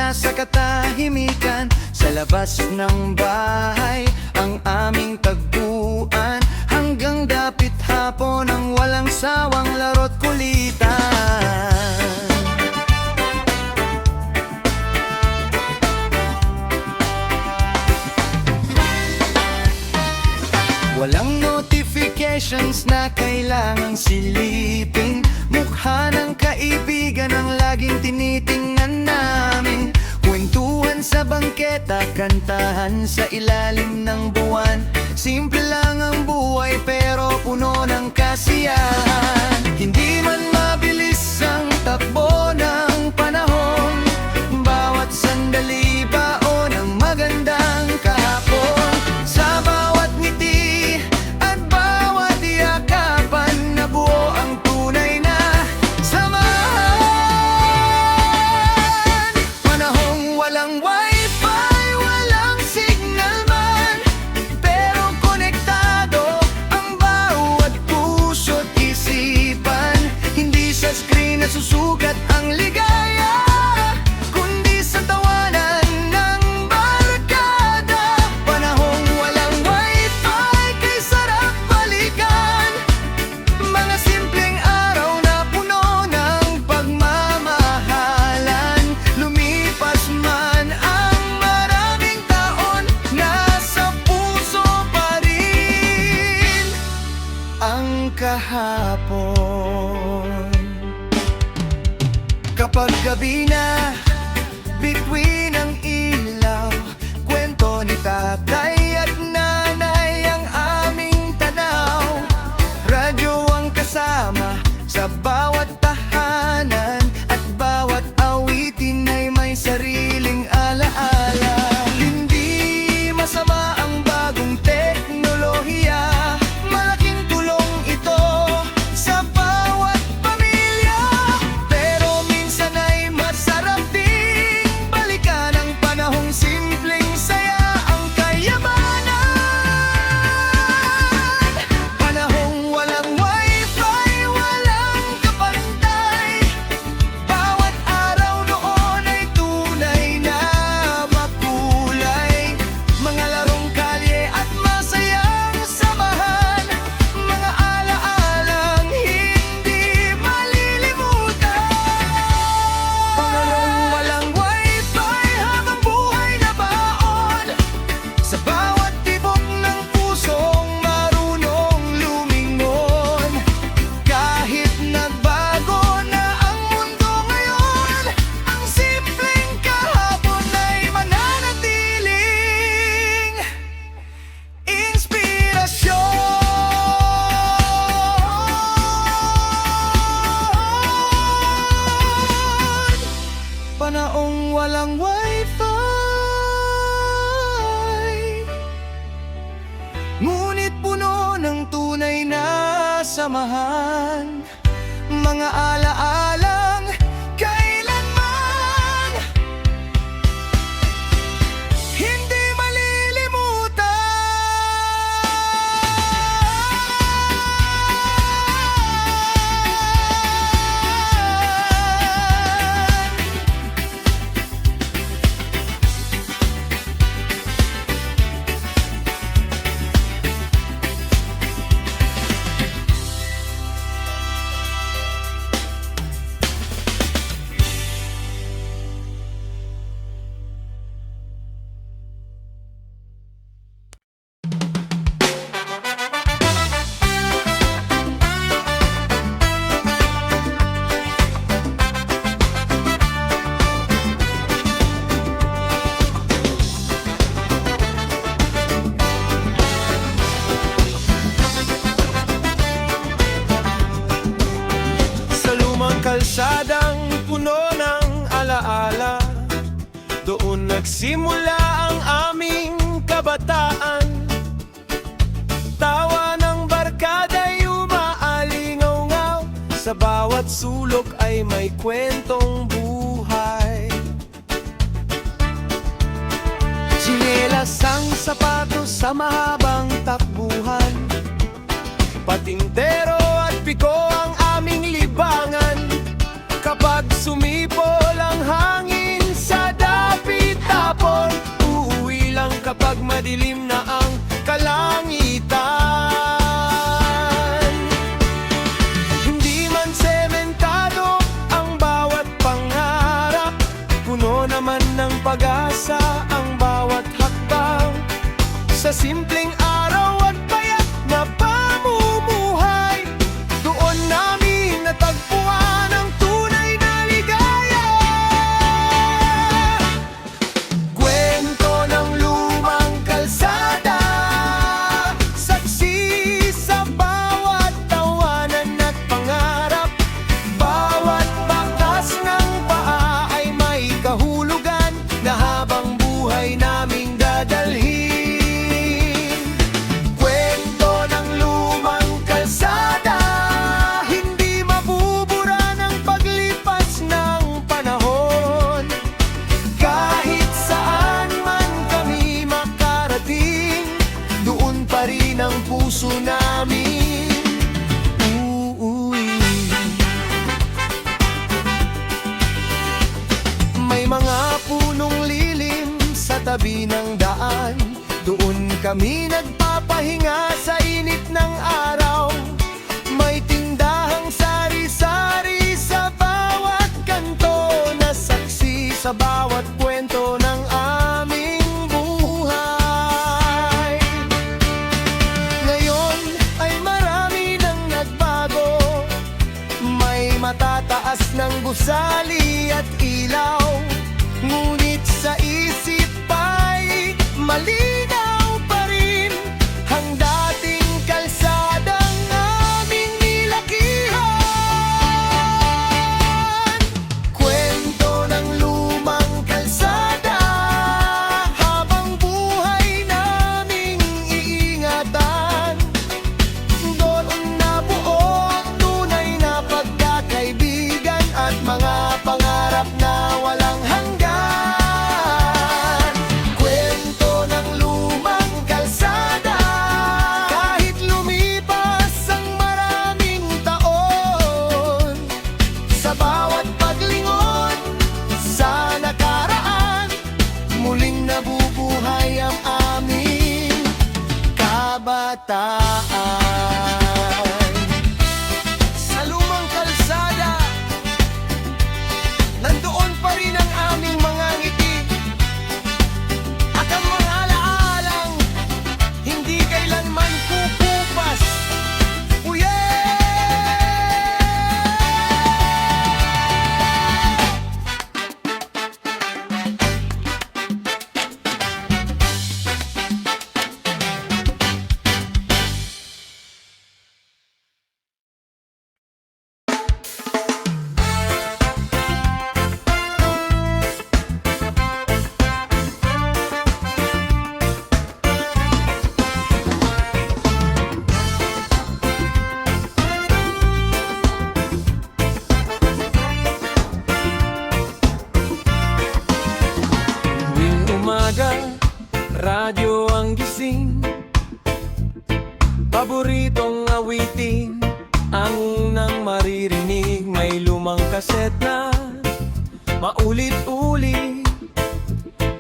mula sa katahimikan. Sa labas ng bahay ang aming tagpuan, hanggang dapit hapon ang walang sawang laro't kulitan. Walang notifications na kailangang silipin, mukha ng kaibigan ang laging tinitingnan namin. Kwentuhan sa bangketa, kantahan sa ilalim ng buwan. Simple lang ang buhay pero puno ng kasiyahan. Hindi man mabilis ang takbo ng panahon, bawat sandali baon ng magandang kahapon. Sa bawat ngiti at bawat yakapan, nabuo ang tunay na samahan. Panahong walang wifi, walang signal man, pero konektado ang bawat puso't isipan. Hindi sa screen nasusukat ang ligaya, kundi sa tawanan ng barkada. Panahong walang wifi, kay sarap balikan. Mga simpleng araw na puno ng pagmamahalan. Lumipas man ang maraming taon, nasa puso pa rin ang kahapon. Kapag gabi na, bituin ang ilaw, kwento ni tatay at nanay ang aming tanaw. Radyo ang kasama sa bawat tahanan, at bawat awitin ay may sariling alaala. Hindi masama ang bagong teknolohiya, malaking tulong ito sa bawat pamilya. Pero minsan ay masarap ding balikan ang panahong simpleng saya ang kayamanan. Panahong walang wifi, walang kapantay, bawat araw noon ay tunay na makulay. Mga larong kalye at masayang samahan, mga alaalang hindi malilimutan. Panahong walang wifi, habang buhay na baon, sa bawat tibok ng pusong marunong lumingon. Kahit nagbago na ang mundo ngayon, ang simpleng kahapon ay mananatiling inspirasyon. Panahong walang wifi, ngunit puno ng tunay na samahan. Mga alaalang kailanman hindi malilimutan. Sa lumang kalsadang puno ng alaala, doon nagsimula ang aming kabataan. Tawa ng barkada'y umaalingaw-ngaw, sa bawat sulok ay may kwentong buhay. Tsinelas ang sapatos sa mahabang takbuhan, patintero at piko ang aming libangan. Kapag sumipol ang hangin sa dagat, pag-asa ang bawat hakbang. Sa simpleng araw at payak na pamumuhay, doon namin natagpuan ang tunay na ligaya. Kwento ng lumang kalsada, saksi sa bawat tawanan at pangarap. Bawat bakas ng paa ay may kahulugan na habang buhay naming dadalhin. Kwento ng lumang kalsada, hindi mabubura ng paglipas ng panahon. Kahit saan man kami makarating, doon pa rin ang puso namin uuwi. May mga punong lilim sa tabi ng daan, doon kami nagpapahinga sa init ng araw. May tindahang sari-sari sa bawat kanto, na saksi sa bawat kwento ng aming buhay. Ngayon ay marami nang nagbago, may matataas ng gusali at ilaw, ngunit sa isip ay malinaw pa rin ang dating kalsadang aming nilakihan. Kwento ng lumang kalsada, habang buhay naming iingatan. Doon nabuo ang tunay na pagkakaibigan at mga pangarap na walang hanggan. Kwento ng lumang kalsada, kahit lumipas ang maraming taon, sa bawat paglingon sa nakaraan, muling nabubuhay ang aming kabataan. Sa lumang kalsada, nandoon pa rin ang aming mga ngiti at ang mga alaalang hindi kailanman kukupas. Uye! Tuwing umaga, radyo ang gising, paboritong awitin ang unang maririnig. May lumang kaset na maulit-ulit,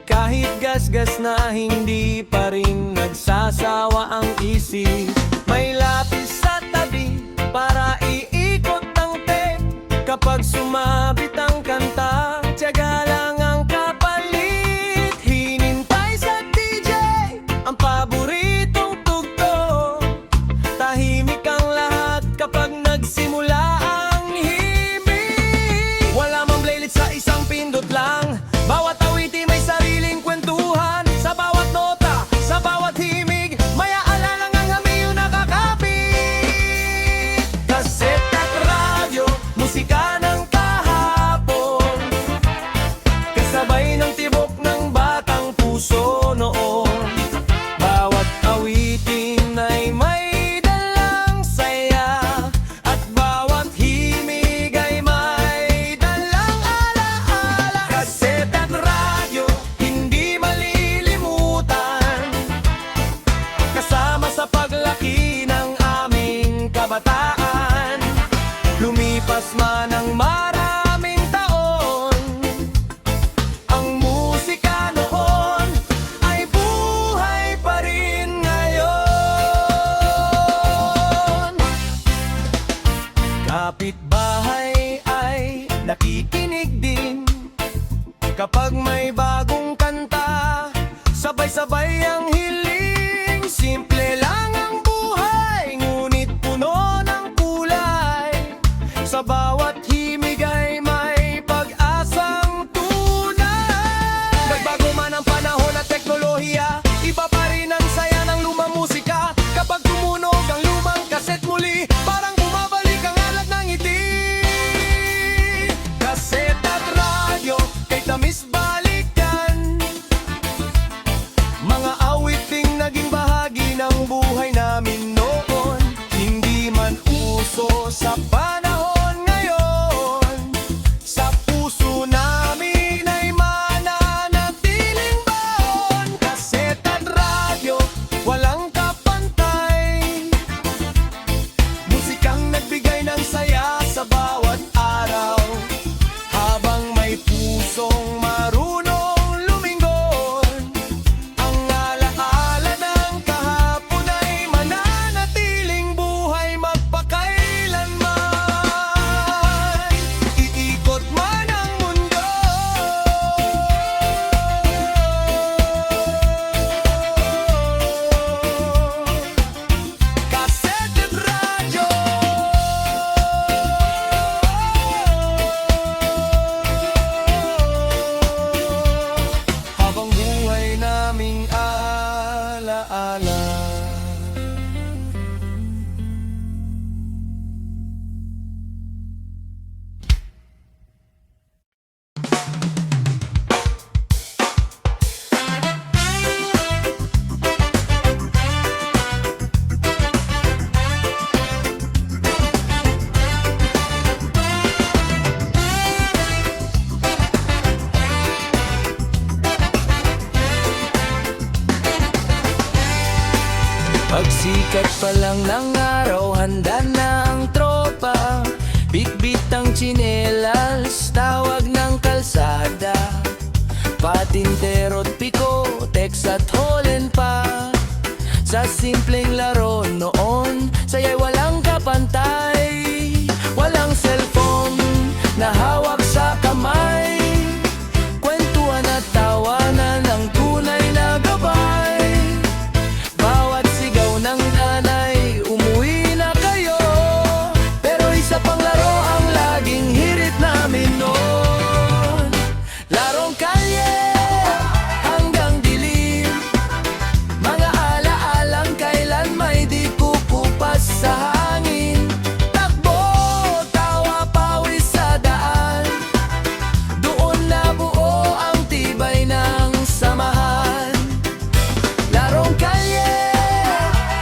kahit gasgas na hindi pa rin nagsasawa ang isip. May lapis sa tabi para iikot ang tape, kapag sumabit ang kanta, tiyaga lang ang kapalit. Hinintay sa DJ ang paboritong tugtog, tahimik ang lahat kapag nagsimula ang himig. Wala mang playlist sa isang pindot lang, bawat awiti may sariling kwentuhan. Sa bawat nota, sa bawat himig, may aalalang ang hamiyo nakakapit. Kaset at radyo, musika ng tahanan, Pagsikat pa lang ng araw, handa na ang tropa. Bitbit ang tsinelas, tawag ng kalsada. Patintero't piko, text at holen pa. Sa simpleng laro noon, saya'y walang kapantay. Walang cellphone na hawak sa kamay. Kwentuhan at tawanan ng tunay na gabay. Bawat sigaw ng nanay, umuwi na kayo. Pero isa pang laro ang laging hirit namin noon. Larong kalye hanggang dilim. Mga alaalang kailan may di kukupas sa hangin. Takbo, tawa, pawis sa daan. Doon nabuo ang tibay ng samahan. Larong kalye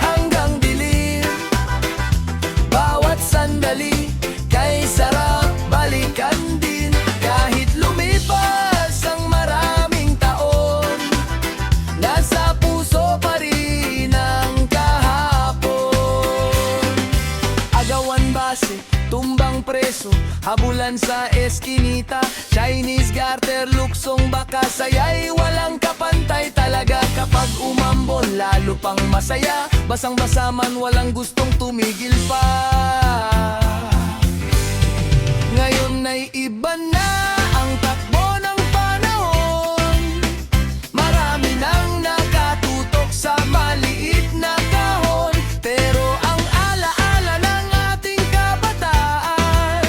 hanggang dilim. Bawat sandali kay sarap balikan din. Kahit lumipas ang maraming taon, nasa puso pa rin ang kahapon. Agawan base, tumbang preso, habulan sa eskinita. Chinese garter, luksong baka, saya'y walang kapantay talaga. Kapag umambon, lalo pang masaya. Basang-basa man, walang gustong tumigil pa. Ngayon ay iba na ang takbo ng panahon. Marami nang nakatutok sa maliit na kahon. Pero ang alaala ng ating kabataan,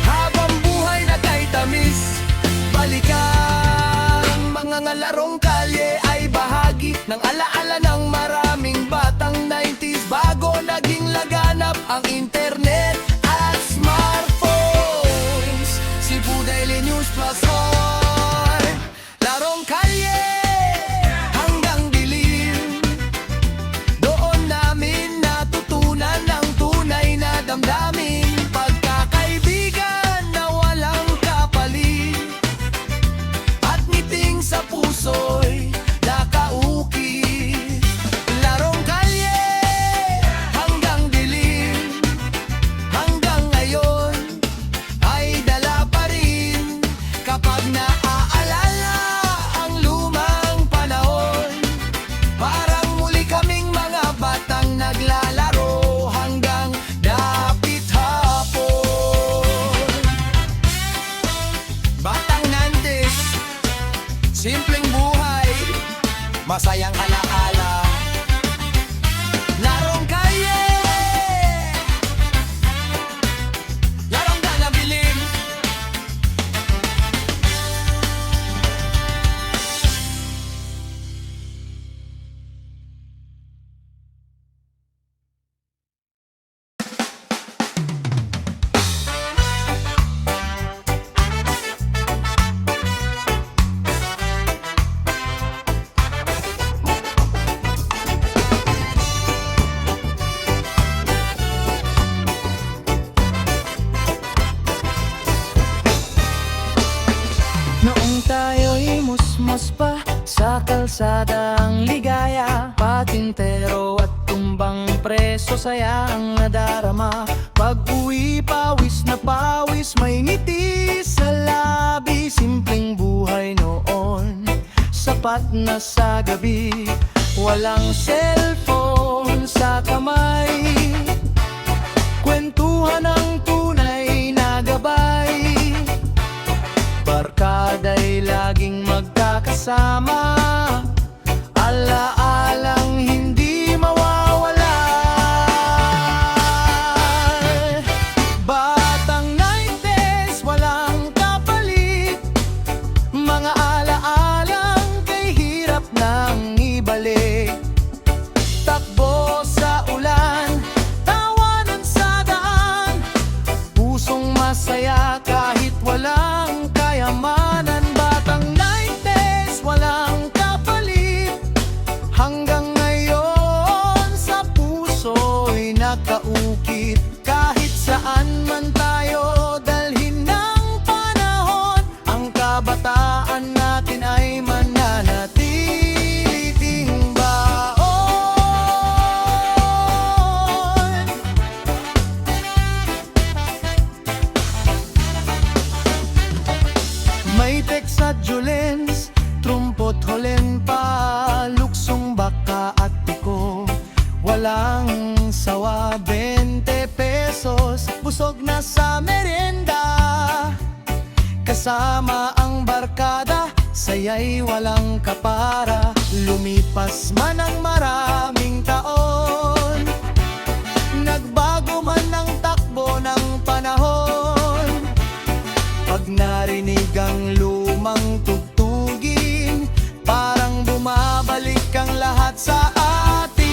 habang buhay na kay tamis, balikan. Mga larong kalye ay bahagi ng alaala ng maraming batang 90s. Bago naging laganap ang internet at smartphones, Cebu Daily News Plus on. Larong kalye hanggang dilim. Doon namin natutunan ang tunay na damdamin. Pagkakaibigan na walang kapalit, at ngiting sa puso'y nakaukit. Larong kalye hanggang dilim. Hanggang ngayon ay dala pa rin. Kapag naaalala ang lumang panahon, parang muli kaming mga batang naglalaro hanggang dapit hapon. Batang nantis, simpleng buhay, masayang alaala. Larong kalye, larong ganabilin. Noong tayo'y musmos pa sa kalsadang ligaya, patintero at tumbang preso, saya ang nadarama. Pag-uwi, pawis na pawis, may ngiti sa labi. Simpleng buhay noon, sapat na sa gabi. Walang cellphone sa kamay, kwentuhan ng tunay na gabay. Barkada'y laging magkakasama, alaalang hindi mawawala. Batang 90s, walang kapalit. Mga alaalang kay hirap nang ibalik. Takbo sa ulan, tawanan sa daan, pusong masaya kahit walang kayamanan. Batang 90s, walang kapalit. Rolin pa, luksong baka at tiko. Walang sawa, 20 pesos. Busog na sa merienda. Kasama ang barkada, saya'y walang kapara. Lumipas man ang maraming taon, nagbago man ang takbo ng panahon. Pag narinig ang lumang tugtugin, parang bumabalik ang lahat sa atin.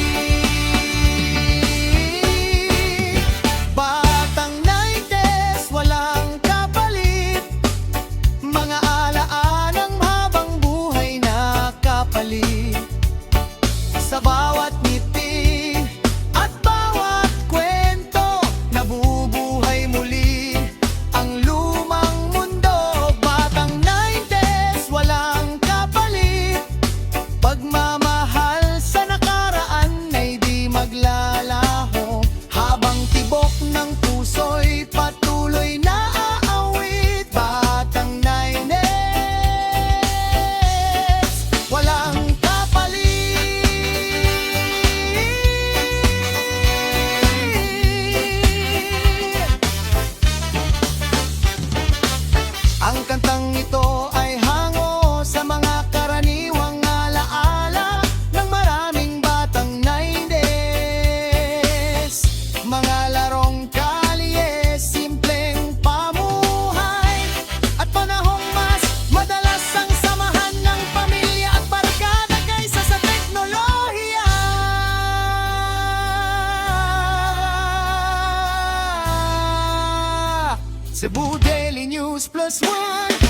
Batang 90s, walang kapalit. Mga alaanang habang buhay na kapalit. Sa bawat ngiti at bawat kwento, nabubuhay muli ang lumang mundo. Batang 90s, walang kapalit. Pagmamahal sa nakaraan ay di maglalaho, habang tibok ng puso'y patuloy na aawit. Batang 90s, walang kapalit. Ang kantang ito ay hango sa mga karaniwang alaala ng maraming batang 90s. Mga larong kalye, simpleng pamuhay, at panahong mas madalas ang samahan ng pamilya at barkada kaysa sa teknolohiya. Cebu Daily News +1